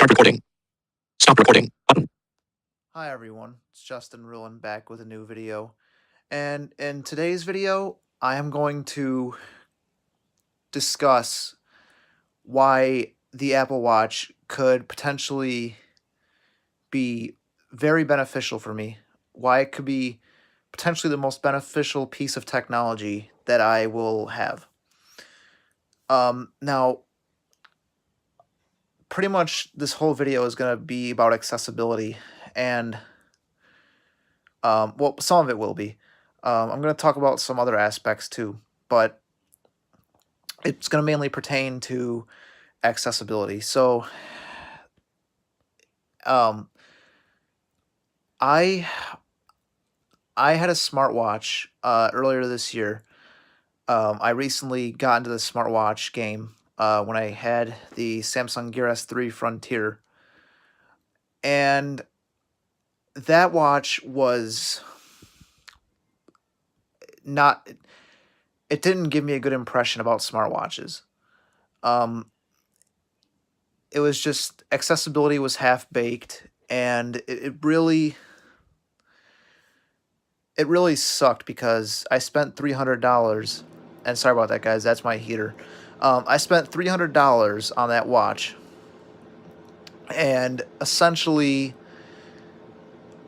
Start recording. Stop recording. Button. Hi everyone, it's Justin Ruin back with a new video. And in today's video, I am going to discuss why the Apple Watch could potentially be very beneficial for me. Why it could be potentially the most beneficial piece of technology that I will have. Now, pretty much this whole video is going to be about accessibility and well, some of it will be. I'm going to talk about some other aspects too, but it's going to mainly pertain to accessibility. So, um, I I had a smartwatch earlier this year. I recently got into the smartwatch game when I had the Samsung Gear S3 Frontier, and that watch was not. It didn't give me a good impression about smartwatches. Um, it was just accessibility was half baked, and it really sucked because I spent $300, and sorry about that, guys. That's my heater. I spent $300 on that watch, and essentially,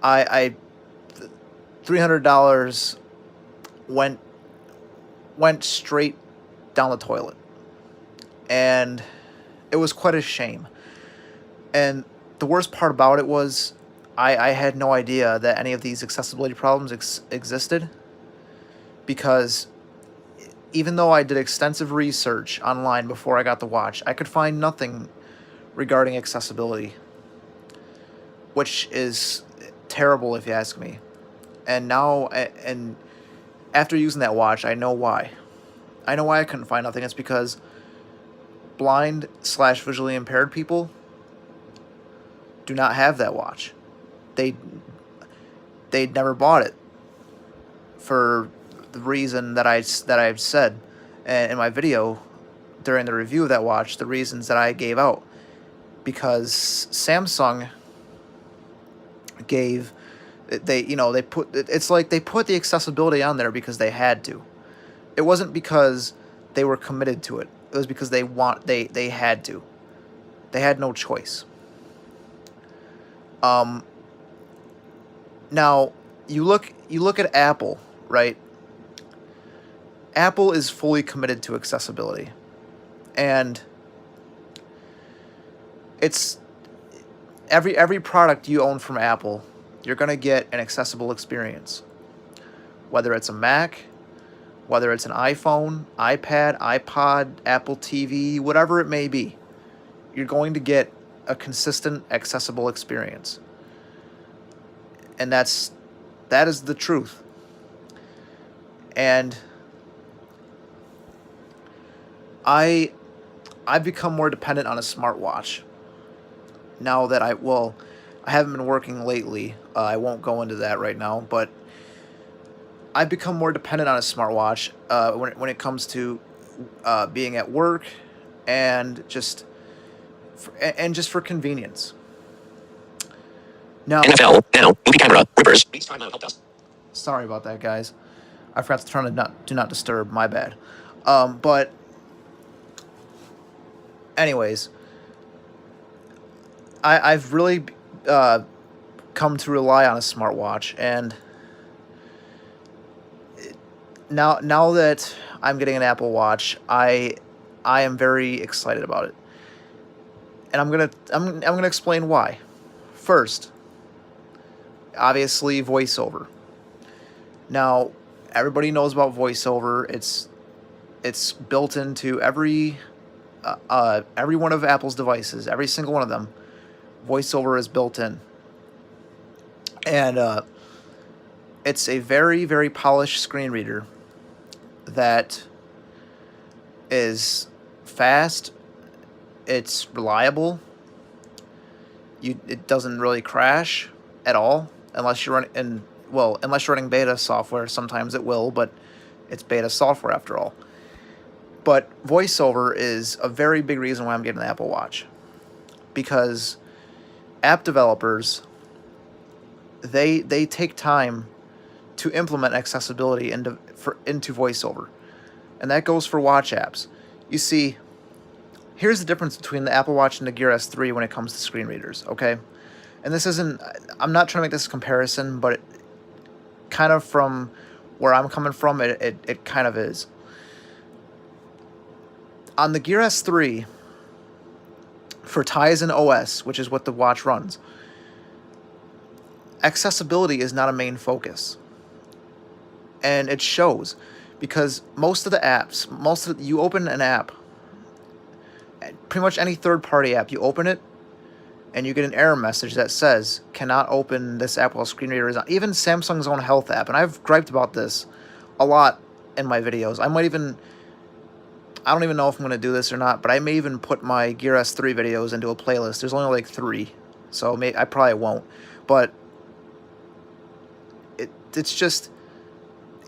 I $300 went straight down the toilet, and it was quite a shame. And the worst part about it was I had no idea that any of these accessibility problems existed because even though I did extensive research online before I got the watch, I could find nothing regarding accessibility, which is terrible if you ask me. And now, and after using that watch, I know why. I know why I couldn't find nothing. It's because blind slash visually impaired people do not have that watch. They they'd never bought it for the reason that I've said in my video during the review of that watch. The reasons that I gave out, because Samsung gave they put it's like they put the accessibility on there because they had to. It wasn't because they were committed to it. It was because they had to. They had no choice. Um, Now you look at Apple, right? Apple is fully committed to accessibility, and it's every product you own from Apple, you're gonna get an accessible experience. Whether it's a Mac, whether it's an iPhone, iPad, iPod, Apple TV, whatever it may be, you're going to get a consistent, accessible experience. And that is the truth. And I I've become more dependent on a smartwatch now that I haven't been working lately. I won't go into that right now, but I've become more dependent on a smartwatch when it comes to being at work and just for convenience. Now, NFL. Now. Movie camera. Reverse. Please time out. Help us. sorry about that, guys. I forgot to turn on do not disturb. My bad. But anyways, I've really come to rely on a smartwatch, and now that I'm getting an Apple Watch, I am very excited about it, and I'm gonna explain why. First, obviously, voiceover. Now, everybody knows about voiceover. It's built into every one of Apple's devices. Every single one of them, voiceover is built in, and it's a very very polished screen reader that is fast. It's reliable. It doesn't really crash at all unless you're unless you're running beta software. Sometimes it will, but it's beta software after all. But voiceover is a very big reason why I'm getting the Apple Watch, because app developers, they take time to implement accessibility into VoiceOver, and that goes for watch apps. You see, here's the difference between the Apple Watch and the Gear S3 when it comes to screen readers, okay? And this isn't, I'm not trying to make this a comparison, but kind of from where I'm coming from, it kind of is. On the Gear S3, for Tizen OS, which is what the watch runs, accessibility is not a main focus. And it shows, because most of the apps, you open an app, pretty much any third-party app, you open it, and you get an error message that says, cannot open this app while screen reader is on. Even Samsung's own health app, and I've griped about this a lot in my videos. I don't even know if I'm going to do this or not, but I may even put my Gear S3 videos into a playlist. There's only like 3, so I probably won't. But it's just,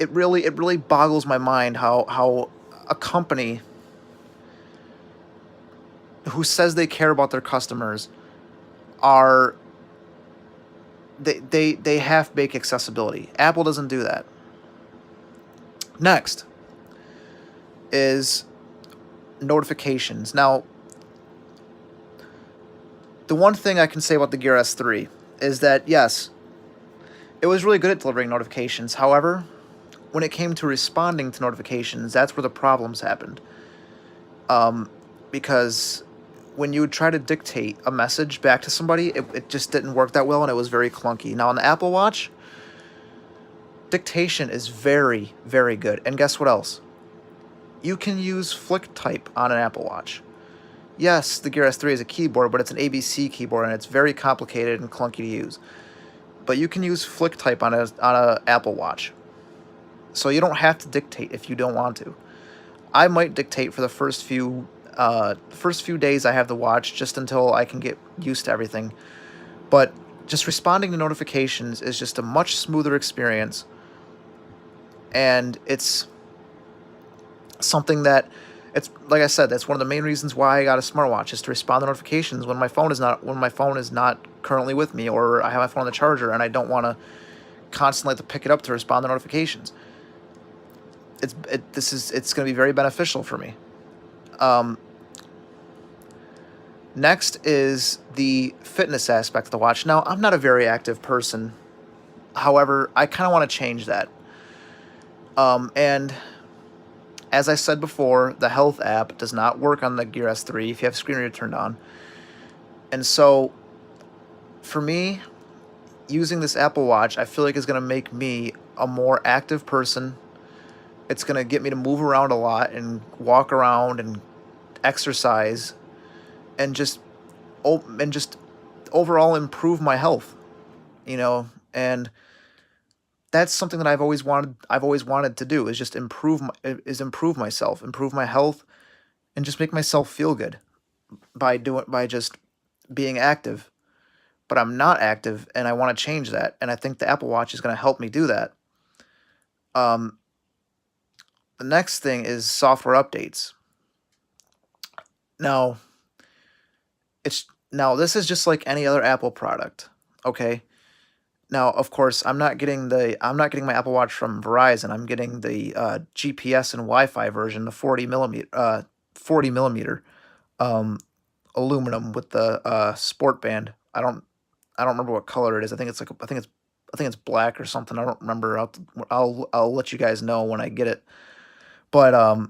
it really boggles my mind how a company who says they care about their customers they half-bake accessibility. Apple doesn't do that. Next is notifications. Now, the one thing I can say about the Gear S3 is that, yes, it was really good at delivering notifications. However, when it came to responding to notifications, that's where the problems happened. Because when you would try to dictate a message back to somebody, it just didn't work that well, and it was very clunky. Now, on the Apple Watch, dictation is very, very good. And guess what else? You can use Flick Type on an Apple Watch. Yes, the Gear S3 is a keyboard, but it's an ABC keyboard, and it's very complicated and clunky to use. But you can use Flick Type on a Apple Watch. So you don't have to dictate if you don't want to. I might dictate for the first few days I have the watch, just until I can get used to everything. But just responding to notifications is just a much smoother experience, and it's something that, it's like I said, that's one of the main reasons why I got a smartwatch, is to respond to notifications when my phone is not currently with me, or I have my phone on the charger and I don't want to constantly have to pick it up to respond to notifications. It's going to be very beneficial for me. Next is the fitness aspect of the watch. Now, I'm not a very active person. However, I kind of want to change that. And as I said before, the health app does not work on the Gear S3 if you have screen reader turned on. And so, for me, using this Apple Watch, I feel like is going to make me a more active person. It's going to get me to move around a lot and walk around and exercise, and just overall improve my health, and that's something that I've always wanted to do, is just improve myself, improve my health, and just make myself feel good by just being active. But I'm not active, and I want to change that, and I think the Apple Watch is going to help me do that. The next thing is software updates. Now, this is just like any other Apple product, okay? Now, of course, I'm not getting my Apple Watch from Verizon. I'm getting the GPS and Wi-Fi version, the 40 millimeter aluminum with the sport band. I don't remember what color it is. I think it's black or something. I don't remember. I'll let you guys know when I get it. But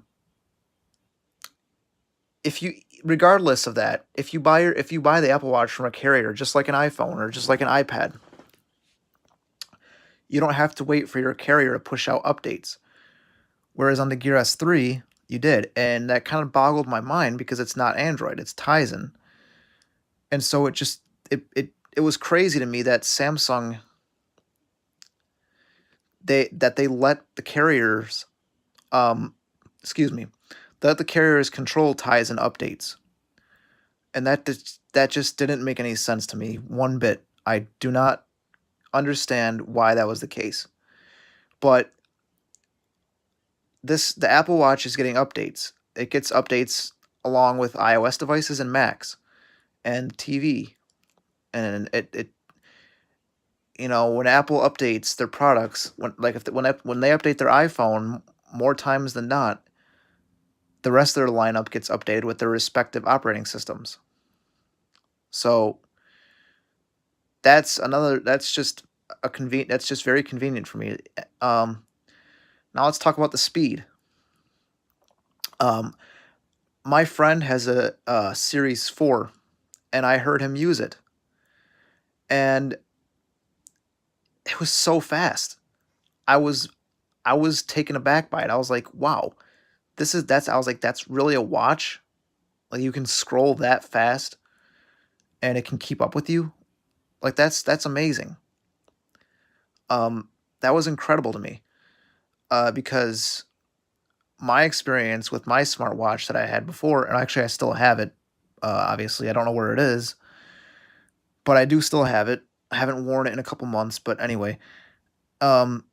regardless of that, if you buy the Apple Watch from a carrier, just like an iPhone or just like an iPad, you don't have to wait for your carrier to push out updates. Whereas on the Gear S3, you did, and that kind of boggled my mind, because it's not Android, it's Tizen. And so it was crazy to me that Samsung, they let the carriers let the carriers control Tizen updates. And that just didn't make any sense to me one bit. I do not understand why that was the case. But the Apple Watch is getting updates. It gets updates along with iOS devices and Macs and TV and it when Apple updates their products, when they update their iPhone, more times than not, the rest of their lineup gets updated with their respective operating systems. So that's just that's just very convenient for me. Um, Now let's talk about the speed. Um, my friend has a Series 4, and I heard him use it, and it was so fast. I was I was taken aback by it. I was like, "Wow, that's." I was like, "That's really a watch? Like you can scroll that fast and it can keep up with you? Like that's amazing." Um, that was incredible to me. Because my experience with my smartwatch that I had before, and actually I still have it. Obviously, I don't know where it is, but I do still have it. I haven't worn it in a couple months, but anyway, um,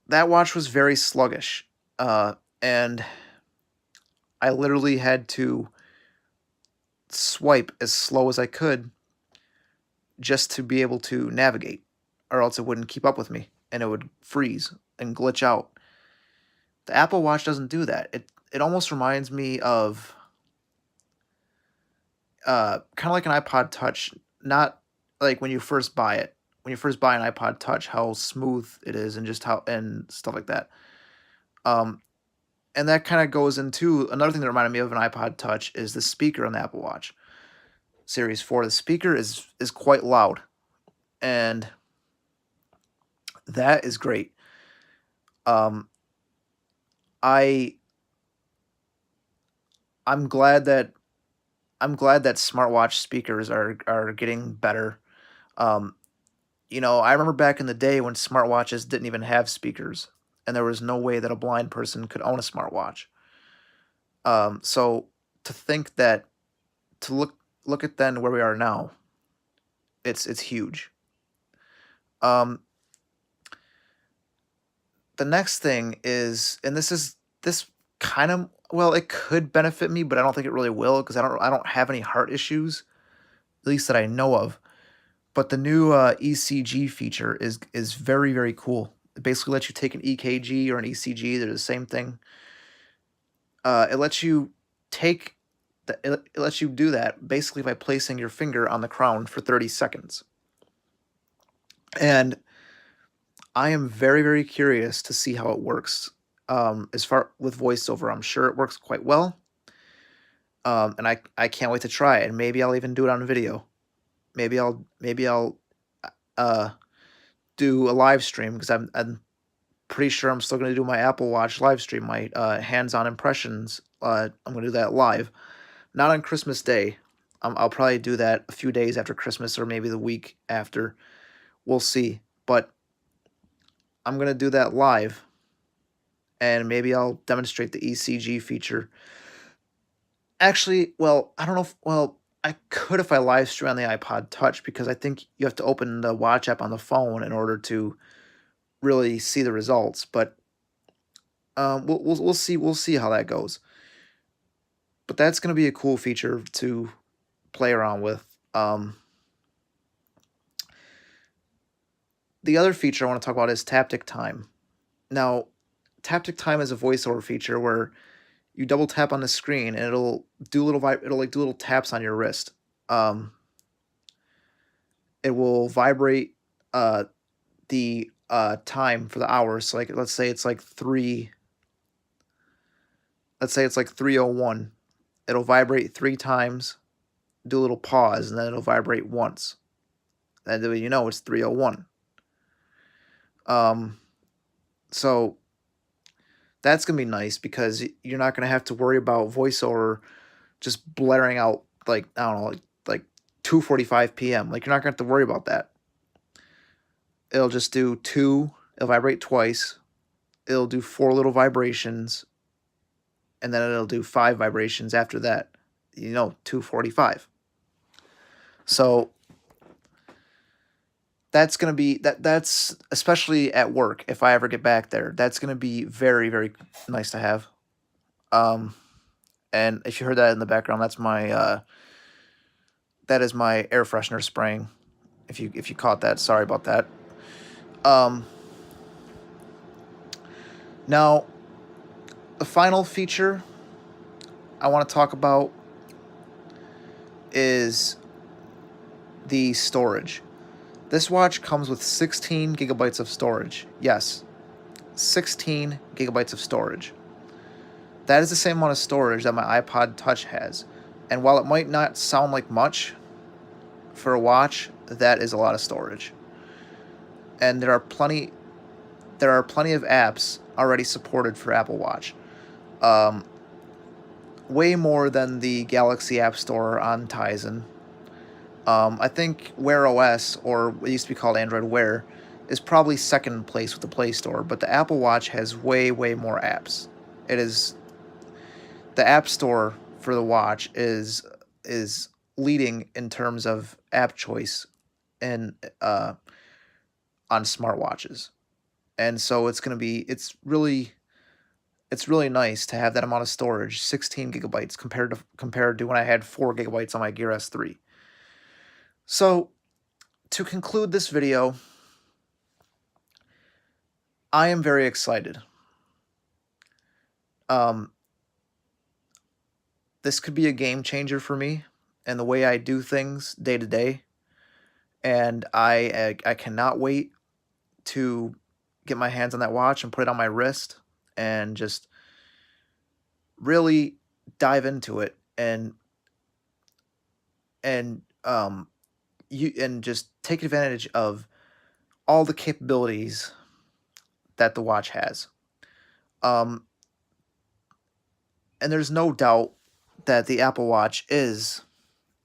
that watch was very sluggish, and I literally had to swipe as slow as I could just to be able to navigate, or else it wouldn't keep up with me and it would freeze and glitch out. The Apple Watch doesn't do that. It almost reminds me of kind of like an iPod Touch, not like when you first buy it. When you first buy an iPod Touch, how smooth it is and just how and stuff like that. Um, and that kind of goes into another thing that reminded me of an iPod Touch is the speaker on the Apple Watch Series 4. The speaker is quite loud, and that is great. Um, I I'm glad that smartwatch speakers are getting better. Um, I remember back in the day when smartwatches didn't even have speakers, and there was no way that a blind person could own a smartwatch. So to think that to look at then where we are now, it's huge. Um, the next thing is, and this kind of well, it could benefit me, but I don't think it really will because I don't have any heart issues, at least that I know of. But the new ECG feature is very very cool. It basically lets you take an EKG or an ECG. They're the same thing. It lets you take it lets you do that basically by placing your finger on the crown for 30 seconds. And I am very very curious to see how it works. As far with voiceover, I'm sure it works quite well. And I can't wait to try it. And maybe I'll even do it on video. Maybe I'll uh do a live stream because I'm pretty sure I'm still going to do my Apple Watch live stream, my hands-on impressions. I'm going to do that live, not on Christmas Day. I'll probably do that a few days after Christmas or maybe the week after. We'll see. But I'm going to do that live, and maybe I'll demonstrate the ECG feature. Actually, well, I don't know if, well, I could if I live stream on the iPod Touch because I think you have to open the watch app on the phone in order to really see the results. But we'll see how that goes. But that's going to be a cool feature to play around with. The other feature I want to talk about is Taptic Time. Now, Taptic Time is a voiceover feature where you double tap on the screen and it'll like do little taps on your wrist. Um, it will vibrate the time for the hours. So like let's say it's like 3:01. It'll vibrate 3 times, do a little pause, and then it'll vibrate once. And then you know it's 3:01. Um, so that's gonna be nice because you're not gonna have to worry about voiceover just blaring out like I don't know, like 2:45 p.m. Like you're not gonna have to worry about that. It'll just do two. It'll vibrate twice. It'll do four little vibrations, and then it'll do five vibrations after that. 2:45. So that's gonna be that's especially at work if I ever get back there. That's gonna be very very nice to have. Um, and if you heard that in the background, that is my air freshener spraying. If you caught that, sorry about that. Now, the final feature I want to talk about is the storage. This watch comes with 16 gigabytes of storage. Yes, 16 gigabytes of storage. That is the same amount of storage that my iPod Touch has. And while it might not sound like much for a watch, that is a lot of storage. And there are plenty of apps already supported for Apple Watch. Way more than the Galaxy App Store on Tizen. I think Wear OS, or what used to be called Android Wear, is probably second place with the Play Store, but the Apple Watch has way more apps. It is the App Store for the watch is leading in terms of app choice and on smartwatches. And so it's really nice to have that amount of storage, 16 gigabytes compared to when I had 4 gigabytes on my Gear S3. So, to conclude this video, I am very excited. This could be a game changer for me and the way I do things day to day, and I cannot wait to get my hands on that watch and put it on my wrist and just really dive into it and just take advantage of all the capabilities that the watch has. And there's no doubt that the Apple Watch is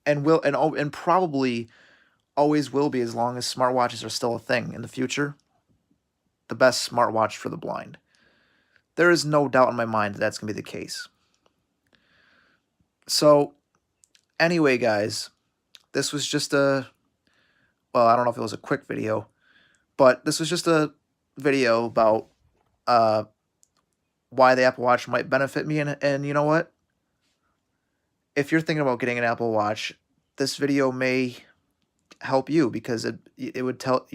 and will and probably always will be, as long as smartwatches are still a thing in the future, the best smartwatch for the blind. There is no doubt in my mind that that's going to be the case. So, anyway, guys, this was just I don't know if it was a quick video, but this was just a video about why the Apple Watch might benefit me, and you know what? If you're thinking about getting an Apple Watch, this video may help you, because it would tell,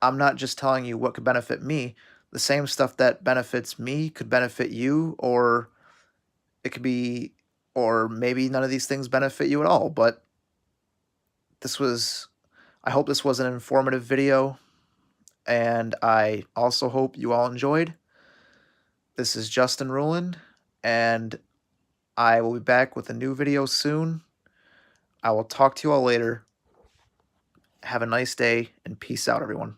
I'm not just telling you what could benefit me. The same stuff that benefits me could benefit you, or it could be, or maybe none of these things benefit you at all. But I hope this was an informative video, and I also hope you all enjoyed. This is Justin Ruland, and I will be back with a new video soon. I will talk to you all later. Have a nice day, and peace out, everyone.